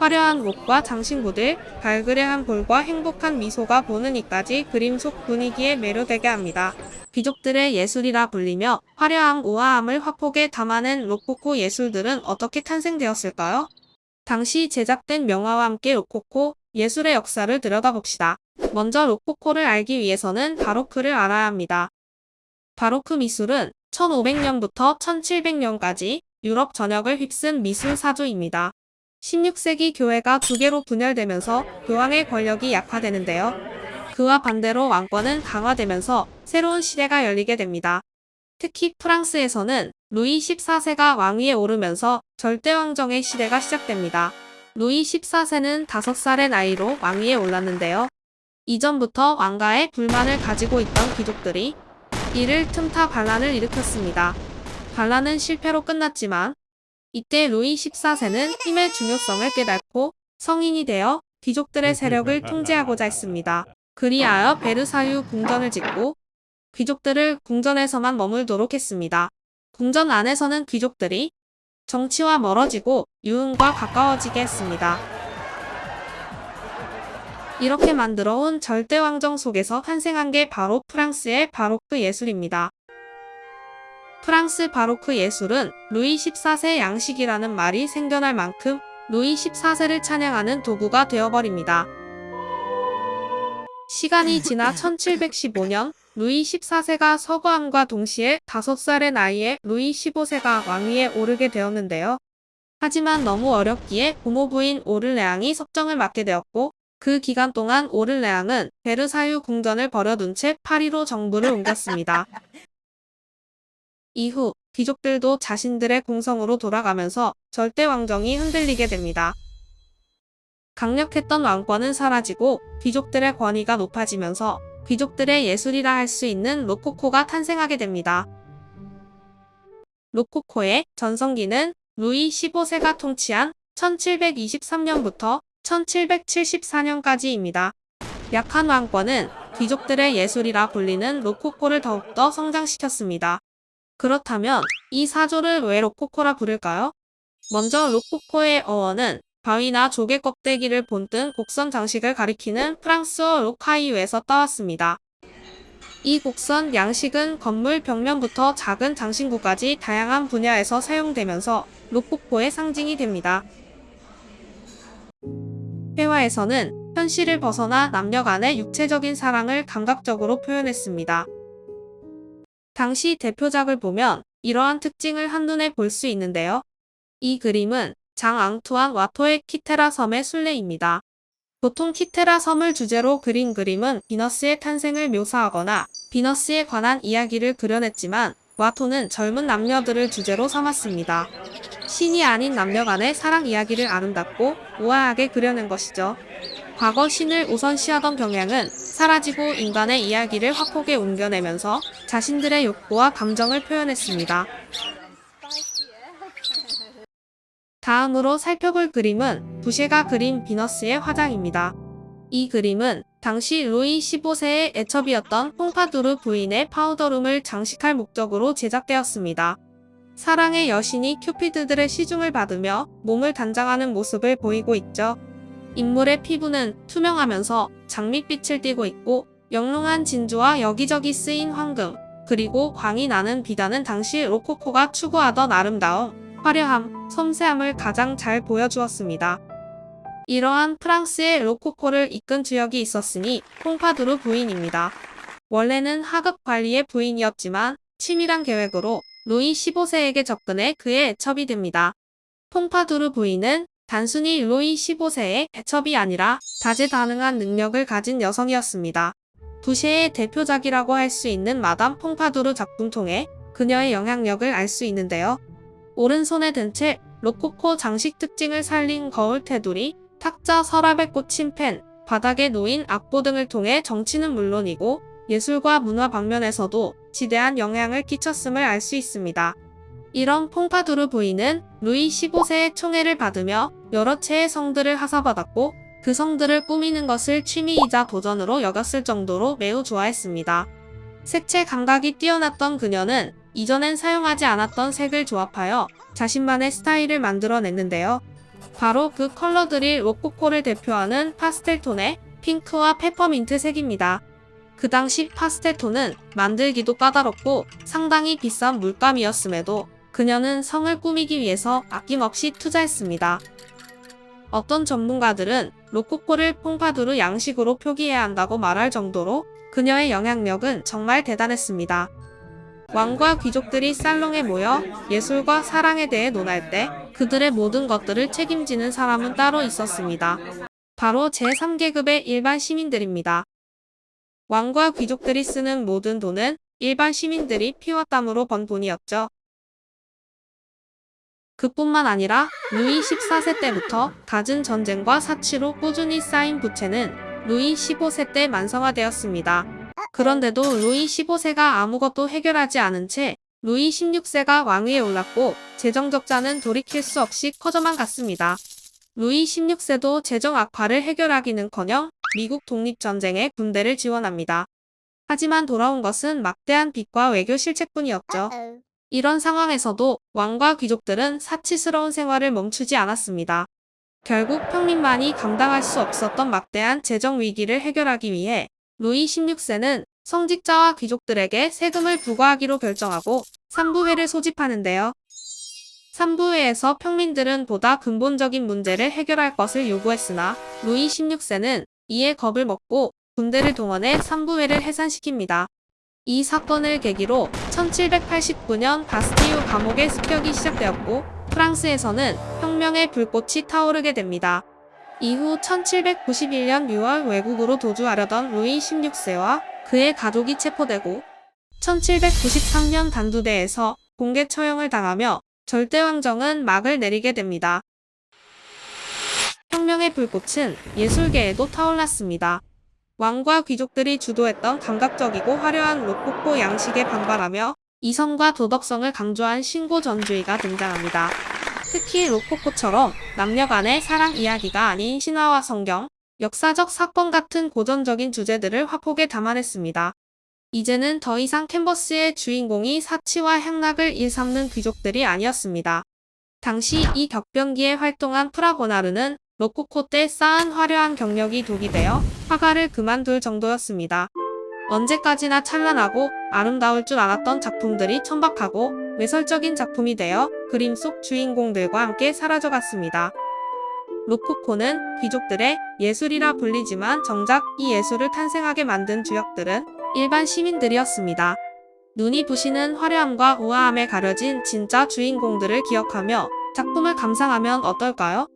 화려한 옷과 장신구들, 발그레한 볼과 행복한 미소가 보는 이까지 그림 속 분위기에 매료되게 합니다. 귀족들의 예술이라 불리며 화려함 우아함을 화폭에 담아낸 로코코 예술들은 어떻게 탄생되었을까요? 당시 제작된 명화와 함께 로코코 예술의 역사를 들여다봅시다. 먼저 로코코를 알기 위해서는 바로크를 알아야 합니다. 바로크 미술은 1500년부터 1700년까지 유럽 전역을 휩쓴 미술 사조입니다. 16세기 교회가 두 개로 분열되면서 교황의 권력이 약화되는데요. 그와 반대로 왕권은 강화되면서 새로운 시대가 열리게 됩니다. 특히 프랑스에서는 루이 14세가 왕위에 오르면서 절대왕정의 시대가 시작됩니다. 루이 14세는 5살의 나이로 왕위에 올랐는데요. 이전부터 왕가에 불만을 가지고 있던 귀족들이 이를 틈타 반란을 일으켰습니다. 반란은 실패로 끝났지만 이때 루이 14세는 힘의 중요성을 깨닫고 성인이 되어 귀족들의 세력을 통제하고자 했습니다. 그리하여 베르사유 궁전을 짓고 귀족들을 궁전에서만 머물도록 했습니다. 궁전 안에서는 귀족들이 정치와 멀어지고 유흥과 가까워지게 했습니다. 이렇게 만들어 온 절대왕정 속에서 탄생한 게 바로 프랑스의 바로크 예술입니다. 프랑스 바로크 예술은 루이 14세 양식이라는 말이 생겨날 만큼 루이 14세를 찬양하는 도구가 되어버립니다. 시간이 지나 1715년 루이 14세가 서거함과 동시에 5살의 나이에 루이 15세가 왕위에 오르게 되었는데요. 하지만 너무 어렸기에 고모 부인 오를레앙이 섭정을 맡게 되었고 그 기간 동안 오를레앙은 베르사유 궁전을 버려둔 채 파리로 정부를 옮겼습니다. 이후 귀족들도 자신들의 공성으로 돌아가면서 절대왕정이 흔들리게 됩니다. 강력했던 왕권은 사라지고 귀족들의 권위가 높아지면서 귀족들의 예술이라 할 수 있는 로코코가 탄생하게 됩니다. 로코코의 전성기는 루이 15세가 통치한 1723년부터 1774년까지입니다. 약한 왕권은 귀족들의 예술이라 불리는 로코코를 더욱더 성장시켰습니다. 그렇다면 이 사조를 왜 로코코라 부를까요? 먼저 로코코의 어원은 바위나 조개 껍데기를 본뜬 곡선 장식을 가리키는 프랑스어 로카이유에서 따왔습니다. 이 곡선 양식은 건물 벽면부터 작은 장신구까지 다양한 분야에서 사용되면서 로코코의 상징이 됩니다. 회화에서는 현실을 벗어나 남녀 간의 육체적인 사랑을 감각적으로 표현했습니다. 당시 대표작을 보면 이러한 특징을 한눈에 볼 수 있는데요. 이 그림은 장 앙투안 와토의 키테라 섬의 순례입니다. 보통 키테라 섬을 주제로 그린 그림은 비너스의 탄생을 묘사하거나 비너스에 관한 이야기를 그려냈지만 와토는 젊은 남녀들을 주제로 삼았습니다. 신이 아닌 남녀 간의 사랑 이야기를 아름답고 우아하게 그려낸 것이죠. 과거 신을 우선시하던 경향은 사라지고 인간의 이야기를 화폭에 옮겨내면서 자신들의 욕구와 감정을 표현했습니다. 다음으로 살펴볼 그림은 부셰가 그린 비너스의 화장입니다. 이 그림은 당시 루이 15세의 애첩이었던 퐁파두르 부인의 파우더룸을 장식할 목적으로 제작되었습니다. 사랑의 여신이 큐피드들의 시중을 받으며 몸을 단장하는 모습을 보이고 있죠. 인물의 피부는 투명하면서 장밋빛을 띠고 있고 영롱한 진주와 여기저기 쓰인 황금, 그리고 광이 나는 비단은 당시 로코코가 추구하던 아름다움, 화려함, 섬세함을 가장 잘 보여주었습니다. 이러한 프랑스의 로코코를 이끈 주역이 있었으니 퐁파두르 부인입니다. 원래는 하급 관리의 부인이었지만 치밀한 계획으로 루이 15세에게 접근해 그의 애첩이 됩니다. 퐁파두르 부인은 단순히 루이 15세의 애첩이 아니라 다재다능한 능력을 가진 여성이었습니다. 부셰의 대표작이라고 할 수 있는 마담 퐁파두르 작품 통해 그녀의 영향력을 알 수 있는데요. 오른손에 든 채 로코코 장식 특징을 살린 거울 테두리, 탁자 서랍에 꽂힌 펜, 바닥에 놓인 악보 등을 통해 정치는 물론이고 예술과 문화 방면에서도 지대한 영향을 끼쳤음을 알 수 있습니다. 이런 퐁파두르 부인은 루이 15세의 총애를 받으며 여러 채의 성들을 하사받았고 그 성들을 꾸미는 것을 취미이자 도전으로 여겼을 정도로 매우 좋아했습니다. 색채 감각이 뛰어났던 그녀는 이전엔 사용하지 않았던 색을 조합하여 자신만의 스타일을 만들어냈는데요. 바로 그 컬러들이 로코코를 대표하는 파스텔톤의 핑크와 페퍼민트 색입니다. 그 당시 파스텔톤은 만들기도 까다롭고 상당히 비싼 물감이었음에도 그녀는 성을 꾸미기 위해서 아낌없이 투자했습니다. 어떤 전문가들은 로코코를 퐁파두르 양식으로 표기해야 한다고 말할 정도로 그녀의 영향력은 정말 대단했습니다. 왕과 귀족들이 살롱에 모여 예술과 사랑에 대해 논할 때 그들의 모든 것들을 책임지는 사람은 따로 있었습니다. 바로 제3계급의 일반 시민들입니다. 왕과 귀족들이 쓰는 모든 돈은 일반 시민들이 피와 땀으로 번 돈이었죠. 그뿐만 아니라 루이 14세 때부터 갖은 전쟁과 사치로 꾸준히 쌓인 부채는 루이 15세 때 만성화되었습니다. 그런데도 루이 15세가 아무것도 해결하지 않은 채 루이 16세가 왕위에 올랐고 재정 적자는 돌이킬 수 없이 커져만 갔습니다. 루이 16세도 재정 악화를 해결하기는커녕 미국 독립전쟁에 군대를 지원합니다. 하지만 돌아온 것은 막대한 빚과 외교 실책뿐이었죠. 이런 상황에서도 왕과 귀족들은 사치스러운 생활을 멈추지 않았습니다. 결국 평민만이 감당할 수 없었던 막대한 재정 위기를 해결하기 위해 루이 16세는 성직자와 귀족들에게 세금을 부과하기로 결정하고 3부회를 소집하는데요. 3부회에서 평민들은 보다 근본적인 문제를 해결할 것을 요구했으나 루이 16세는 이에 겁을 먹고 군대를 동원해 3부회를 해산시킵니다. 이 사건을 계기로 1789년 바스티유 감옥의 습격이 시작되었고 프랑스에서는 혁명의 불꽃이 타오르게 됩니다. 이후 1791년 6월 외국으로 도주하려던 루이 16세와 그의 가족이 체포되고 1793년 단두대에서 공개 처형을 당하며 절대왕정은 막을 내리게 됩니다. 혁명의 불꽃은 예술계에도 타올랐습니다. 왕과 귀족들이 주도했던 감각적이고 화려한 로코코 양식에 반발하며 이성과 도덕성을 강조한 신고전주의가 등장합니다. 특히 로코코처럼 남녀 간의 사랑 이야기가 아닌 신화와 성경, 역사적 사건 같은 고전적인 주제들을 화폭에 담아냈습니다. 이제는 더 이상 캔버스의 주인공이 사치와 향락을 일삼는 귀족들이 아니었습니다. 당시 이 격변기에 활동한 프라고나르는 로코코 때 쌓은 화려한 경력이 독이 되어 화가를 그만둘 정도였습니다. 언제까지나 찬란하고 아름다울 줄 알았던 작품들이 천박하고 외설적인 작품이 되어 그림 속 주인공들과 함께 사라져갔습니다. 로코코는 귀족들의 예술이라 불리지만 정작 이 예술을 탄생하게 만든 주역들은 일반 시민들이었습니다. 눈이 부시는 화려함과 우아함에 가려진 진짜 주인공들을 기억하며 작품을 감상하면 어떨까요?